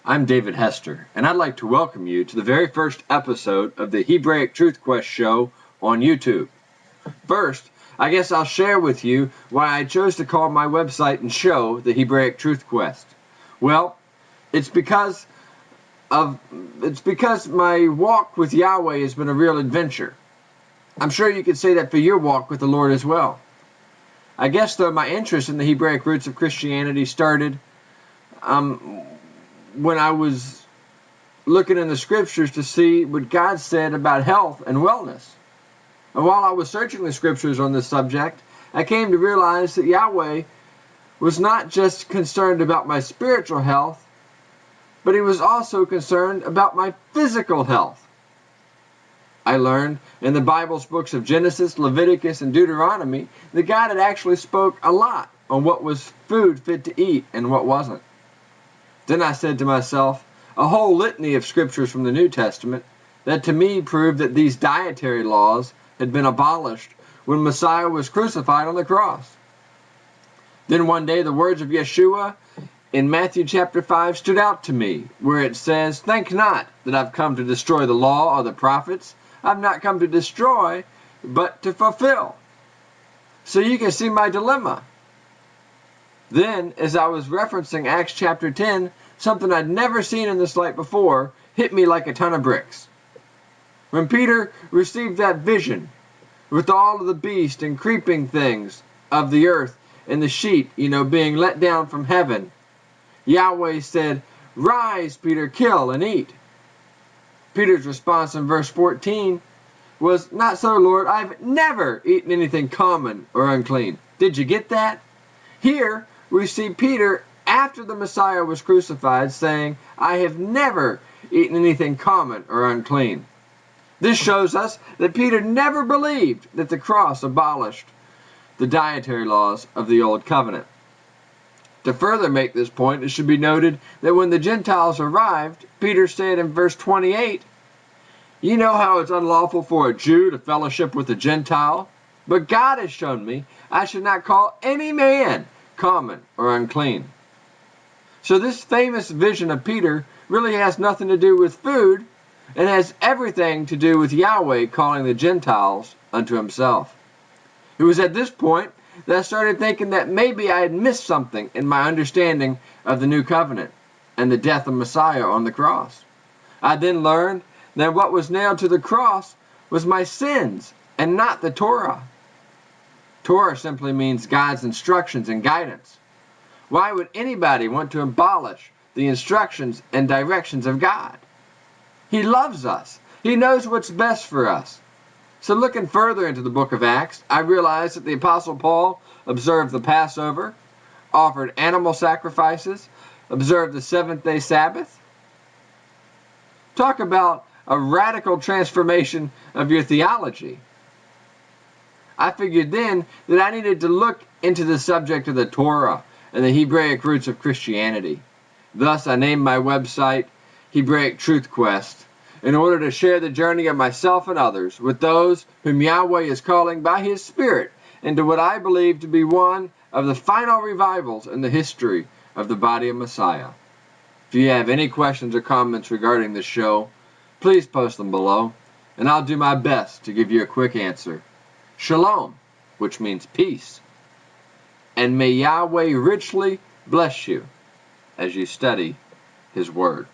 I'm David Hester, and I'd like to welcome you to the very first episode of the Hebraic Truth Quest Show on YouTube. First, I guess I'll share with you why I chose to call my website and show the Hebraic Truth Quest. Well, it's because my walk with Yahweh has been a real adventure. I'm sure you could say that for your walk with the Lord as well. I guess, though, my interest in the Hebraic roots of Christianity started when I was looking in the scriptures to see what God said about health and wellness. And while I was searching the scriptures on this subject, I came to realize that Yahweh was not just concerned about my spiritual health, but he was also concerned about my physical health. I learned in the Bible's books of Genesis, Leviticus, and Deuteronomy that God had actually spoke a lot on what was food fit to eat and what wasn't. Then I said to myself, a whole litany of scriptures from the New Testament that to me proved that these dietary laws had been abolished when Messiah was crucified on the cross. Then one day the words of Yeshua in Matthew chapter 5 stood out to me, where it says, "Think not that I've come to destroy the law or the prophets. I've not come to destroy, but to fulfill." So you can see my dilemma. Then, as I was referencing Acts chapter 10, something I'd never seen in this light before hit me like a ton of bricks. When Peter received that vision, with all of the beast and creeping things of the earth and the sheep, being let down from heaven, Yahweh said, "Rise, Peter, kill and eat." Peter's response in verse 14 was, "Not so, Lord, I've never eaten anything common or unclean." Did you get that? Here we see Peter, after the Messiah was crucified, saying, "I have never eaten anything common or unclean." This shows us that Peter never believed that the cross abolished the dietary laws of the Old Covenant. To further make this point, it should be noted that when the Gentiles arrived, Peter said in verse 28, "You know how it's unlawful for a Jew to fellowship with a Gentile, but God has shown me I should not call any man common or unclean." So this famous vision of Peter really has nothing to do with food, and has everything to do with Yahweh calling the Gentiles unto himself. It was at this point that I started thinking that maybe I had missed something in my understanding of the new covenant and the death of Messiah on the cross. I then learned that what was nailed to the cross was my sins and not the Torah. Torah simply means God's instructions and guidance. Why would anybody want to abolish the instructions and directions of God? He loves us. He knows what's best for us. So looking further into the book of Acts, I realized that the Apostle Paul observed the Passover, offered animal sacrifices, observed the seventh-day Sabbath. Talk about a radical transformation of your theology. I figured then that I needed to look into the subject of the Torah and the Hebraic roots of Christianity. Thus, I named my website Hebraic Truth Quest in order to share the journey of myself and others with those whom Yahweh is calling by His Spirit into what I believe to be one of the final revivals in the history of the body of Messiah. If you have any questions or comments regarding this show, please post them below, and I'll do my best to give you a quick answer. Shalom, which means peace, and may Yahweh richly bless you as you study His Word.